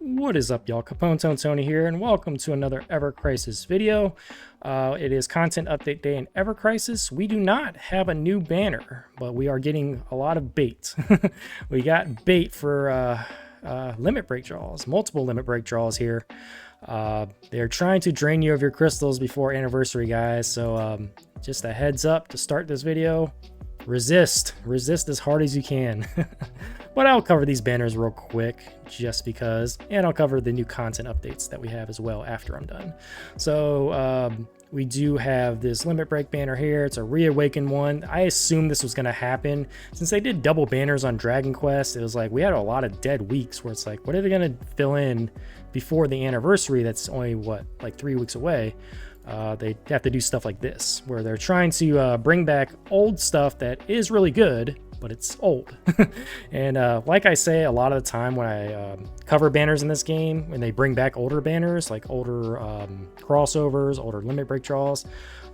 What is up, y'all? Capone Tony here, and welcome to another Ever Crisis video. It is content update day in Ever Crisis. We do not have a new banner, but we are getting a lot of bait. We got bait for limit break draws, multiple limit break draws here. They're trying to drain you of your crystals before anniversary, guys. So just a heads up to start this video. Resist as hard as you can. But I'll cover these banners real quick just because, and I'll cover the new content updates that we have as well after I'm done. So we do have this limit break banner here. It's a Reawakened one. I assumed this was going to happen since they did double banners on Dragon Quest. It was like we had a lot of dead weeks where it's like, what are they going to fill in before the anniversary that's only like 3 weeks away? They have to do stuff like this where they're trying to bring back old stuff that is really good, but it's old. And like I say a lot of the time when I cover banners in this game, when they bring back older banners, like older crossovers, older limit break draws,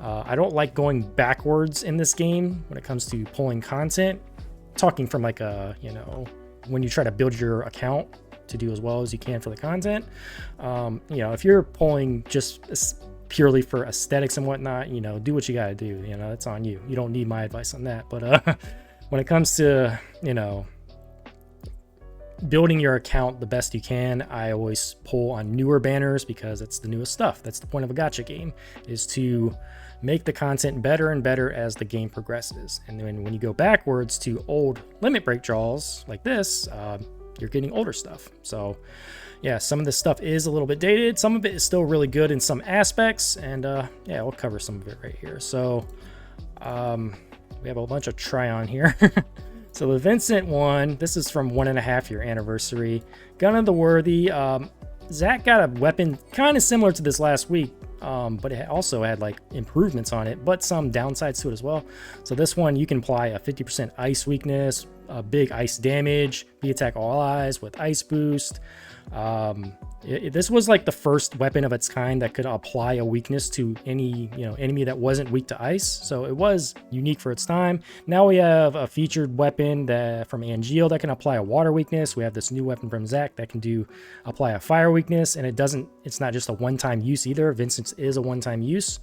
I don't like going backwards in this game when it comes to pulling content. Talking from like a, when you try to build your account to do as well as you can for the content, if you're pulling just purely for aesthetics and whatnot, do what you gotta do. That's on you. You don't need my advice on that. But when it comes to building your account the best you can, I always pull on newer banners because it's the newest stuff. That's the point of a gacha game, is to make the content better and better as the game progresses. And then when you go backwards to old limit break draws like this, you're getting older stuff. So yeah, some of this stuff is a little bit dated. Some of it is still really good in some aspects. And yeah, we'll cover some of it right here. So we have a bunch of try on here. So the Vincent one, this is from 1.5 year anniversary. Gun of the Worthy. Zach got a weapon kind of similar to this last week, but it also had like improvements on it, but some downsides to it as well. So this one, you can apply a 50% ice weakness, a big ice damage, be attack all allies with ice boost. This was like the first weapon of its kind that could apply a weakness to any enemy that wasn't weak to ice, so it was unique for its time. Now we have a featured weapon from Angeal that can apply a water weakness. We have this new weapon from Zach that can apply a fire weakness, and it's not just a one-time use either. Vincent's is a one-time use.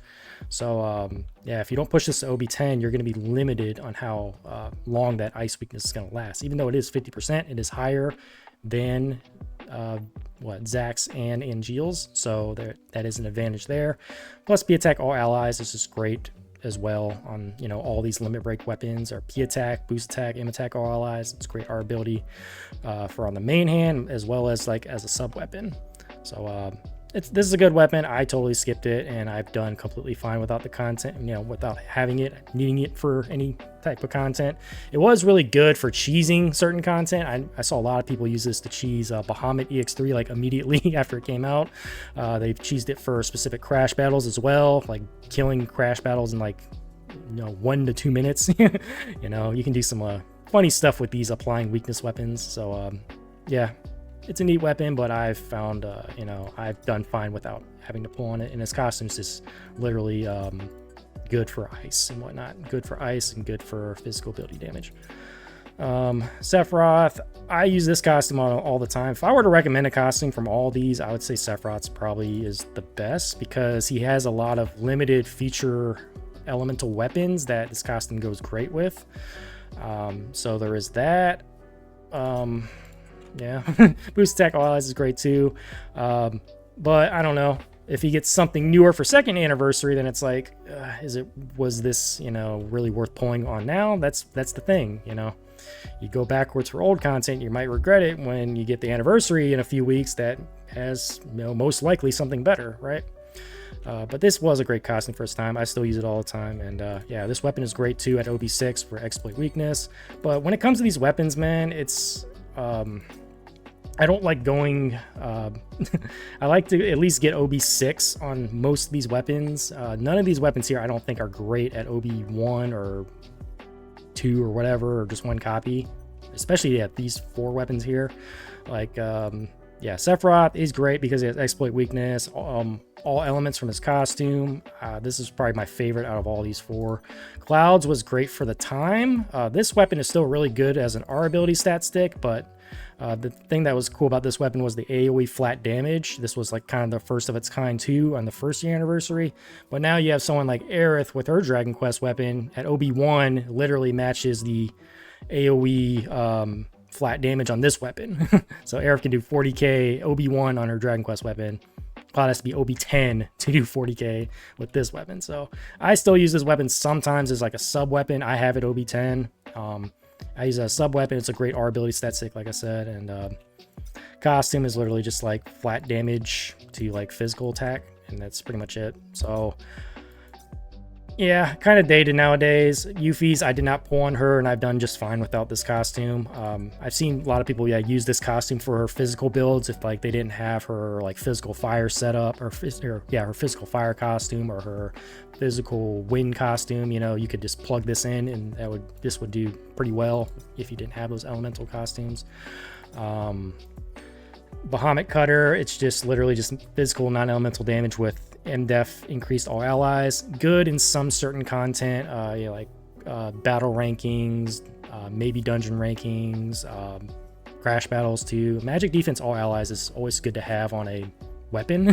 So yeah, if you don't push this to OB10, you're going to be limited on how long that ice weakness is going to last. Even though it is 50%, it is higher than Zach's and Angeal's, so that is an advantage there. Plus P attack all allies. This is great as well on all these limit break weapons, or P attack, boost attack, M attack all allies. It's great R ability for on the main hand as well as like as a sub weapon. So this is a good weapon. I totally skipped it, and I've done completely fine without the content, without having it, needing it for any type of content. It was really good for cheesing certain content. I saw a lot of people use this to cheese Bahamut EX3 like immediately after it came out. They've cheesed it for specific crash battles as well, like killing crash battles in like 1 to 2 minutes. You can do some funny stuff with these applying weakness weapons. So yeah, it's a neat weapon, but I've found, I've done fine without having to pull on it. And his costume's just literally good for ice and whatnot. Good for ice and good for physical ability damage. Sephiroth, I use this costume all the time. If I were to recommend a costume from all these, I would say Sephiroth's probably is the best because he has a lot of limited feature elemental weapons that this costume goes great with. So there is that. Yeah, boost attack all allies is great too, but I don't know if he gets something newer for 2nd anniversary, then it's like, was this really worth pulling on now? That's the thing. You go backwards for old content, you might regret it when you get the anniversary in a few weeks that has most likely something better, right? But this was a great costume first time. I still use it all the time, and yeah, this weapon is great too at OB6 for exploit weakness. But when it comes to these weapons, man, it's I don't like going I like to at least get OB6 on most of these weapons. None of these weapons here I don't think are great at OB1 or 2 or whatever, or just 1 copy, especially at these 4 weapons here. Like yeah, Sephiroth is great because he has exploit weakness, all elements from his costume. This is probably my favorite out of all these 4. Clouds was great for the time. This weapon is still really good as an R ability stat stick, but The thing that was cool about this weapon was the AoE flat damage. This was like kind of the first of its kind too on the first year anniversary. But now you have someone like Aerith with her Dragon Quest weapon at OB1 literally matches the AoE flat damage on this weapon. So Aerith can do 40k OB1 on her Dragon Quest weapon. Cloud has to be OB10 to do 40k with this weapon. So I still use this weapon sometimes as like a sub weapon. I have it OB10. I use a sub weapon. It's a great R ability stat stick, like I said. And costume is literally just like flat damage to like physical attack. And that's pretty much it. So yeah, kind of dated nowadays. Yuffie's, I did not pull on her, and I've done just fine without this costume. I've seen a lot of people, use this costume for her physical builds if like they didn't have her like physical fire setup, or her physical fire costume or her physical wind costume. You could just plug this in, and this would do pretty well if you didn't have those elemental costumes. Bahamut Cutter, it's just literally just physical non-elemental damage with MDef increased all allies. Good in some certain content, battle rankings, maybe dungeon rankings, crash battles too. Magic defense all allies is always good to have on a weapon.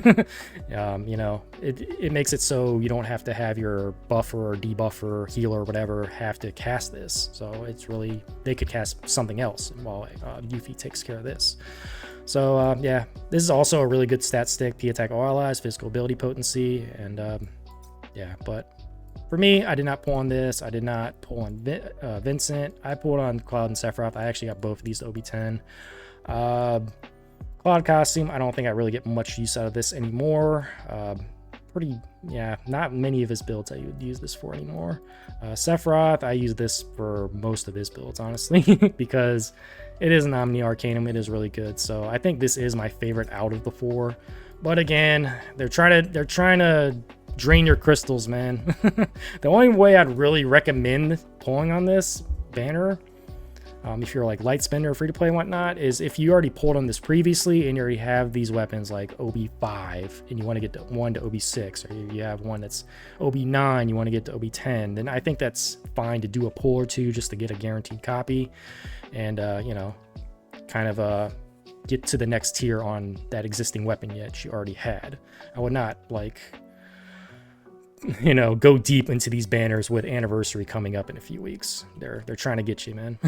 It makes it so you don't have to have your buffer or debuffer, healer, or whatever have to cast this. So it's really, they could cast something else while Yuffie takes care of this. So this is also a really good stat stick. P attack all allies, physical ability potency, and but for me, I did not pull on this. I did not pull on Vincent. I pulled on Cloud and Sephiroth. I actually got both of these to OB10. Cloud costume, I don't think I really get much use out of this anymore. Not many of his builds I would use this for anymore. Sephiroth, I use this for most of his builds, honestly, because it is an Omni Arcanum. It is really good. So I think this is my favorite out of the four. But again, they're trying to drain your crystals, man. The only way I'd really recommend pulling on this banner, if you're like light spender or free to play and whatnot, is if you already pulled on this previously and you already have these weapons like OB5 and you want to get one to OB6, or you have one that's OB9, you want to get to OB10, then I think that's fine to do a pull or two just to get a guaranteed copy and get to the next tier on that existing weapon yet you already had. I would not go deep into these banners with anniversary coming up in a few weeks. They're trying to get you, man.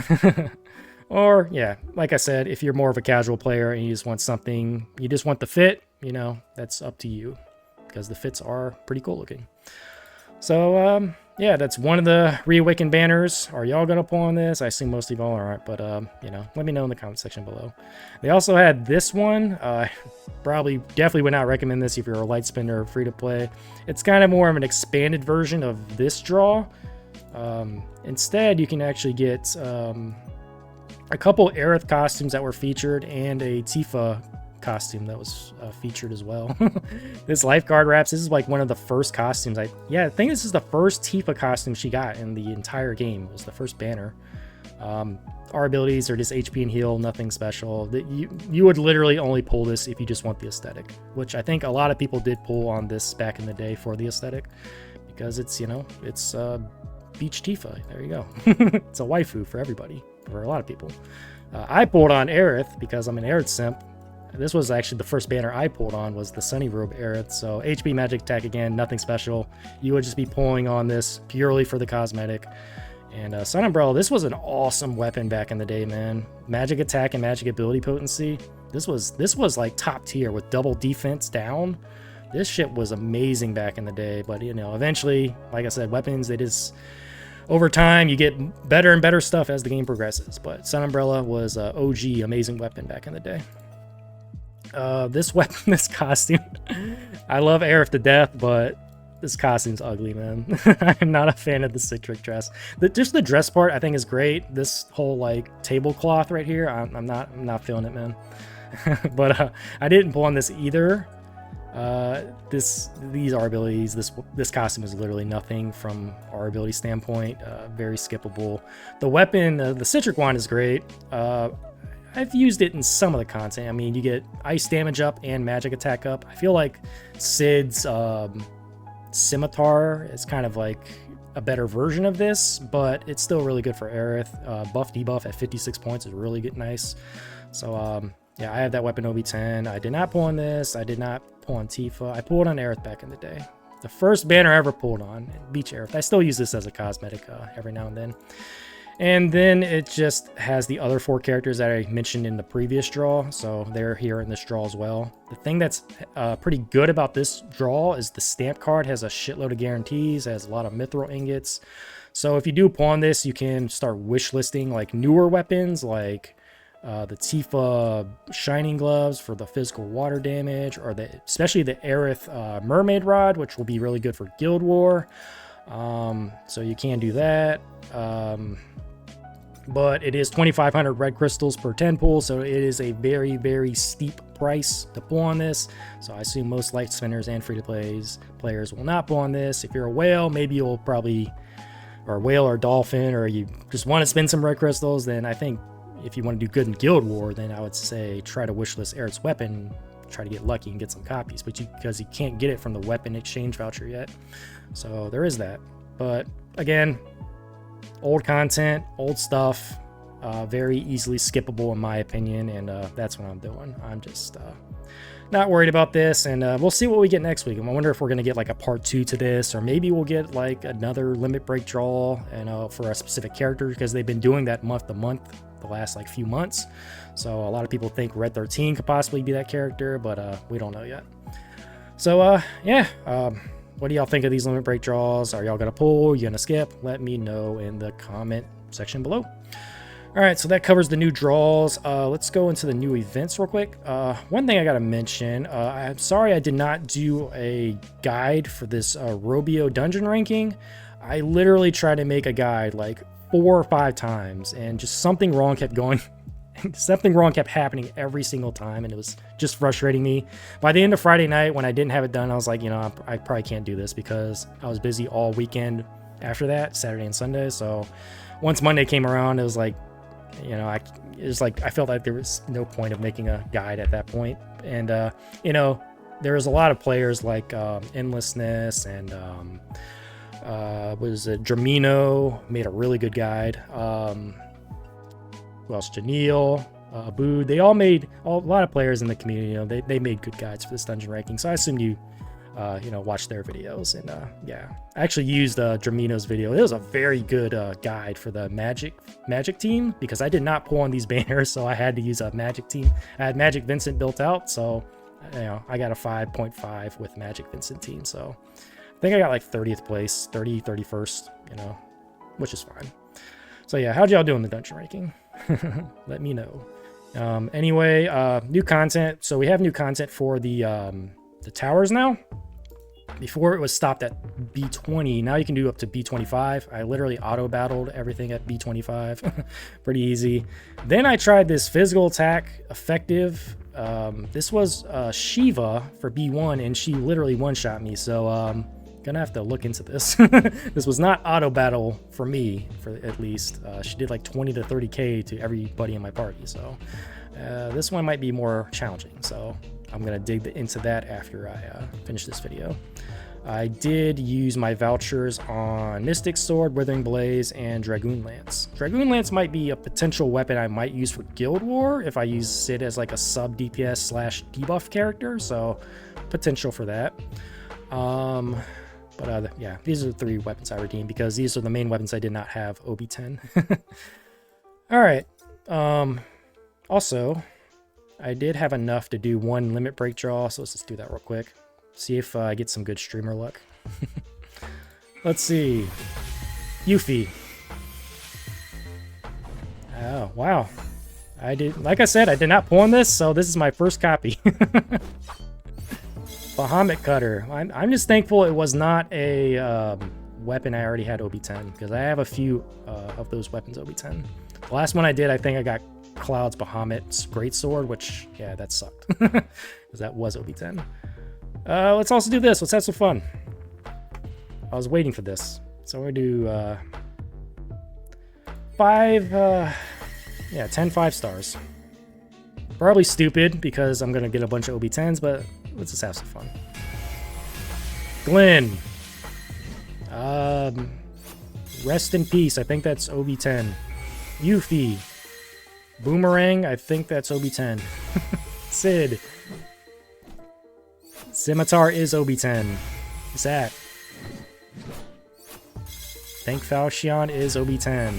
Or like I said, if you're more of a casual player and you just want something, you just want the fit, that's up to you, because the fits are pretty cool looking. So that's one of the Reawakened banners. Are y'all gonna pull on this? I assume most of y'all aren't, but let me know in the comment section below. They also had this one. Definitely would not recommend this if you're a light spender or free to play. It's kind of more of an expanded version of this draw. Instead, you can actually get a couple Aerith costumes that were featured and a Tifa costume that was featured as well. This lifeguard wraps, this is like one of the first costumes I think this is the first Tifa costume she got in the entire game. It was the first banner. Our abilities are just HP and heal, nothing special. You would literally only pull this if you just want the aesthetic, which I think a lot of people did pull on this back in the day for the aesthetic, because it's beach Tifa. There you go. It's a waifu for everybody, for a lot of people. I pulled on Aerith because I'm an Aerith simp. This was actually the first banner I pulled on, was the Sunny Robe Aerith. So HP magic attack again, nothing special. You would just be pulling on this purely for the cosmetic. And Sun Umbrella, this was an awesome weapon back in the day, man. Magic attack and magic ability potency. This was like top tier with double defense down. This shit was amazing back in the day. But eventually, like I said, weapons, they just, over time, you get better and better stuff as the game progresses. But Sun Umbrella was an OG amazing weapon back in the day. This weapon, this costume, I love Aerith to death, but this costume's ugly, man. I'm not a fan of the citric dress. Just the dress part I think is great. This whole like tablecloth right here, I'm not feeling it, man. But I didn't pull on this either. These R abilities, this costume is literally nothing from our ability standpoint. Very skippable. The weapon, the citric wand is great. I've used it in some of the content. I mean, you get ice damage up and magic attack up. I feel like Sid's scimitar is kind of like a better version of this, but it's still really good for Aerith. Buff debuff at 56 points is really good, nice. So yeah, I have that weapon OB10. I did not pull on this. I did not pull on Tifa. I pulled on Aerith back in the day. The first banner I ever pulled on, Beach Aerith. I still use this as a cosmetic every now and then. And then it just has the other 4 characters that I mentioned in the previous draw, so they're here in this draw as well. The thing that's pretty good about this draw is the stamp card has a shitload of guarantees, has a lot of mithril ingots. So if you do pawn this, you can start wish listing like newer weapons, like the Tifa Shining Gloves for the physical water damage, or especially the Aerith Mermaid Rod, which will be really good for Guild War. So you can do that. But it is 2,500 red crystals per 10 pull, so it is a very, very steep price to pull on this. So I assume most light spinners and free-to-play players will not pull on this. If you're a whale, maybe you'll probably, or whale or dolphin, or you just want to spend some red crystals, then I think if you want to do good in Guild War, then I would say try to wishlist Aerith's weapon, try to get lucky and get some copies, but because you can't get it from the weapon exchange voucher yet. So there is that. But again, old content, old stuff, very easily skippable in my opinion, and that's what I'm doing. I'm just not worried about this, and we'll see what we get next week. I wonder if we're going to get like a part 2 to this, or maybe we'll get like another limit break draw for a specific character, because they've been doing that month to month the last like few months. So a lot of people think Red 13 could possibly be that character, but we don't know yet. So yeah, what do y'all think of these limit break draws? Are y'all gonna pull? You gonna skip? Let me know in the comment section below. All right, so that covers the new draws. Let's go into the new events real quick. One thing I gotta mention, I'm sorry I did not do a guide for this Robio dungeon ranking. I literally tried to make a guide like 4 or 5 times, and just something wrong kept going. Something wrong kept happening every single time, and it was just frustrating me. By the end of Friday night, when I didn't have it done, I was like, you know, I probably can't do this, because I was busy all weekend after that, Saturday and Sunday. So once Monday came around, it was like, you know, I felt like there was no point of making a guide at that point. And you know, there was a lot of players like Endlessness and was it Dramino made a really good guide. Who else? Janelle, Boo. They all made a lot of players in the community. You know, they made good guides for this dungeon ranking. So I assume you, you know, watch their videos. And yeah, I actually used Dramino's video. It was a very good guide for the Magic team, because I did not pull on these banners, so I had to use a Magic team. I had Magic Vincent built out, so you know, I got a 5.5 with Magic Vincent team. So I think I got like 30th place, 31st, you know, which is fine. So yeah, how'd y'all do in the dungeon ranking? Let me know. Anyway, new content. So we have new content for the towers now. Before it was stopped at B20. Now you can do up to B25. I literally auto battled everything at B25. Pretty easy. Then I tried this physical attack effective. This was Shiva for B1, and she literally one-shot me. So gonna have to look into this. This was not auto battle for me, for at least. She did like 20 to 30k to everybody in my party, so this one might be more challenging, so I'm gonna dig into that after I finish this video. I did use my vouchers on Mystic Sword, Withering Blaze, and Dragoon Lance. Dragoon Lance might be a potential weapon I might use for Guild War if I use it as like a sub DPS / debuff character, so potential for that. But yeah, these are the 3 weapons I redeemed, because these are the main weapons I did not have OB10. All right. Also, I did have enough to do 1 limit break draw, so let's just do that real quick. See if I get some good streamer luck. Let's see. Yuffie. Oh, wow. Like I said, I did not pull on this, so this is my first copy. Bahamut Cutter. I'm just thankful it was not a weapon I already had OB10, because I have a few of those weapons OB10. The last one I did, I think I got Cloud's Bahamut's Greatsword, which, yeah, that sucked, because that was OB10. Let's also do this. Let's have some fun. I was waiting for this. So we're going to do 10 5-stars. Probably stupid, because I'm going to get a bunch of OB10s, but let's just have some fun. Glenn. Rest in peace. I think that's OB10. Yuffie. Boomerang, I think that's OB10. Sid. Scimitar is OB10. What's that? Think Falchion is OB10.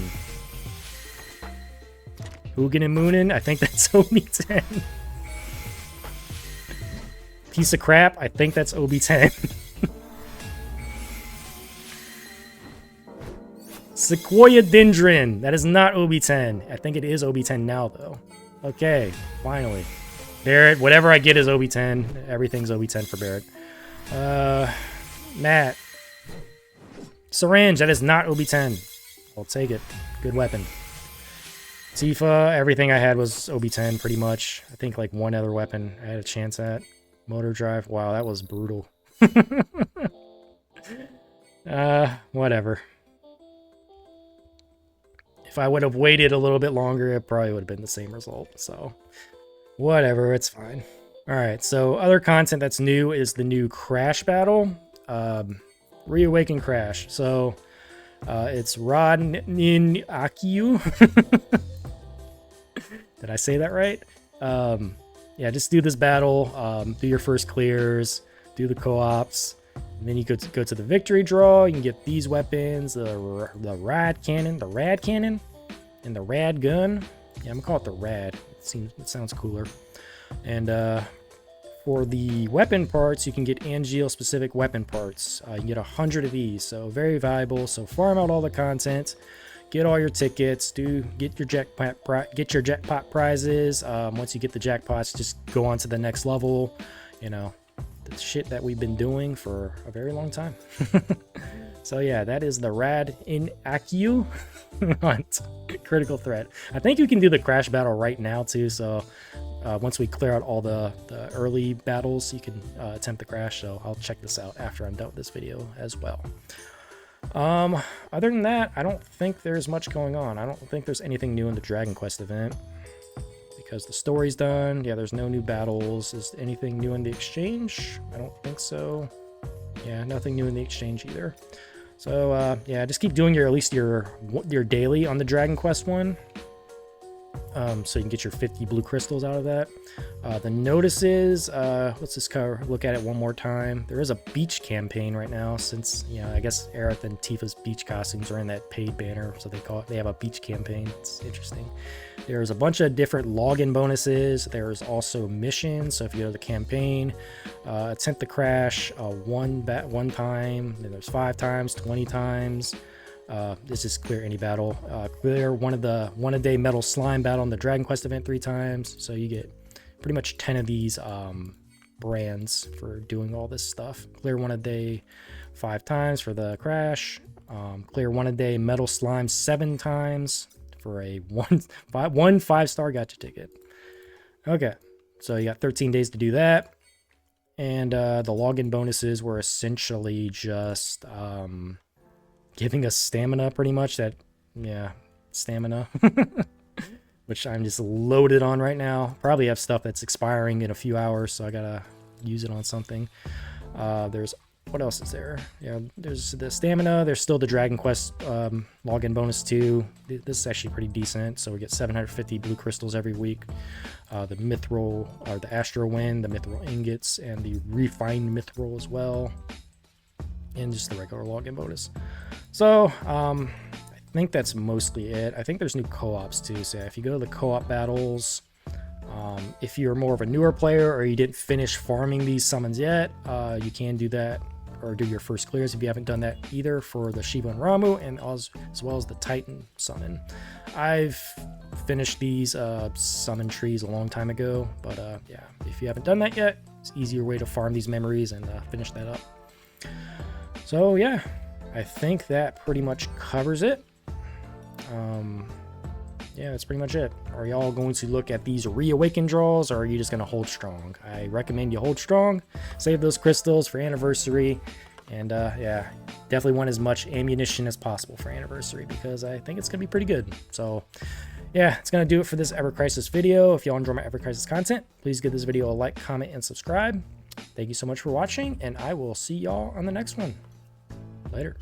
Hugin and Moonin, I think that's OB10. Piece of crap, I think that's OB10. Sequoia Dendron, that is not OB10. I think it is OB10 now, though. Okay, finally. Barrett, whatever I get is OB10. Everything's OB10 for Barrett. Matt. Syringe, that is not OB10. I'll take it. Good weapon. Tifa, everything I had was OB10 pretty much. I think like one other weapon I had a chance at. Motor drive, wow, that was brutal. Whatever. If I would have waited a little bit longer, it probably would have been the same result. So, whatever, it's fine. Alright, so other content that's new is the new Crash battle. Reawakened Crash. So, it's Rhad N'akiu. Did I say that right? Yeah, just do this battle, do your first clears, do the co-ops, and then you go to the victory draw. You can get these weapons, the Rad Cannon, and the Rad Gun. Yeah, I'm gonna call it the Rad. It sounds cooler. And for the weapon parts, you can get Angeal specific weapon parts. You can get 100 of these, so very valuable. So farm out all the content. Get all your tickets. Get your jackpot prizes. Once you get the jackpots, just go on to the next level. You know, the shit that we've been doing for a very long time. So yeah, that is the Rhad N'akiu hunt. Critical threat. I think you can do the crash battle right now too. So once we clear out all the early battles, you can attempt the crash. So I'll check this out after I'm done with this video as well. Other than that, I don't think there's much going on. I don't think there's anything new in the Dragon Quest event because the story's done. Yeah, there's no new battles. Is anything new in the exchange? I don't think so. Yeah, nothing new in the exchange either. So yeah, just keep doing at least your daily on the Dragon Quest one. So you can get your 50 blue crystals out of that. The notices, let's just look at it one more time. There is a beach campaign right now since, you know, I guess Aerith and Tifa's beach costumes are in that paid banner, so they have a beach campaign. It's interesting. There's a bunch of different login bonuses. There's also missions, so if you go to the campaign, attempt the crash one time, then there's 5 times, 20 times. This is clear any battle. Clear one a day metal slime battle in the Dragon Quest event 3 times. So you get pretty much 10 of these brands for doing all this stuff. Clear one a day 5 times for the crash. Clear one a day metal slime 7 times for a one 5-star gacha ticket. Okay, so you got 13 days to do that. And the login bonuses were essentially just giving us stamina pretty much. Stamina. Which I'm just loaded on right now. Probably have stuff that's expiring in a few hours, so I gotta use it on something. There's, what else is there? Yeah, there's the stamina. There's still the Dragon Quest login bonus too. This is actually pretty decent. So we get 750 blue crystals every week. The mithril, or the Astro Wind, the mithril ingots, and the refined mithril as well. And just the regular login bonus. So, I think that's mostly it. I think there's new co-ops too. So if you go to the co-op battles, if you're more of a newer player or you didn't finish farming these summons yet, you can do that or do your first clears if you haven't done that either for the Shiva and Ramu, and as well as the Titan summon. I've finished these summon trees a long time ago, but yeah, if you haven't done that yet, it's an easier way to farm these memories and finish that up. So yeah, I think that pretty much covers it. Yeah, that's pretty much it. Are y'all going to look at these Reawakened draws, or are you just going to hold strong? I recommend you hold strong, save those crystals for Anniversary, and yeah, definitely want as much ammunition as possible for Anniversary, because I think it's going to be pretty good. So yeah, it's going to do it for this Ever Crisis video. If y'all enjoy my Ever Crisis content, please give this video a like, comment, and subscribe. Thank you so much for watching, and I will see y'all on the next one. Later.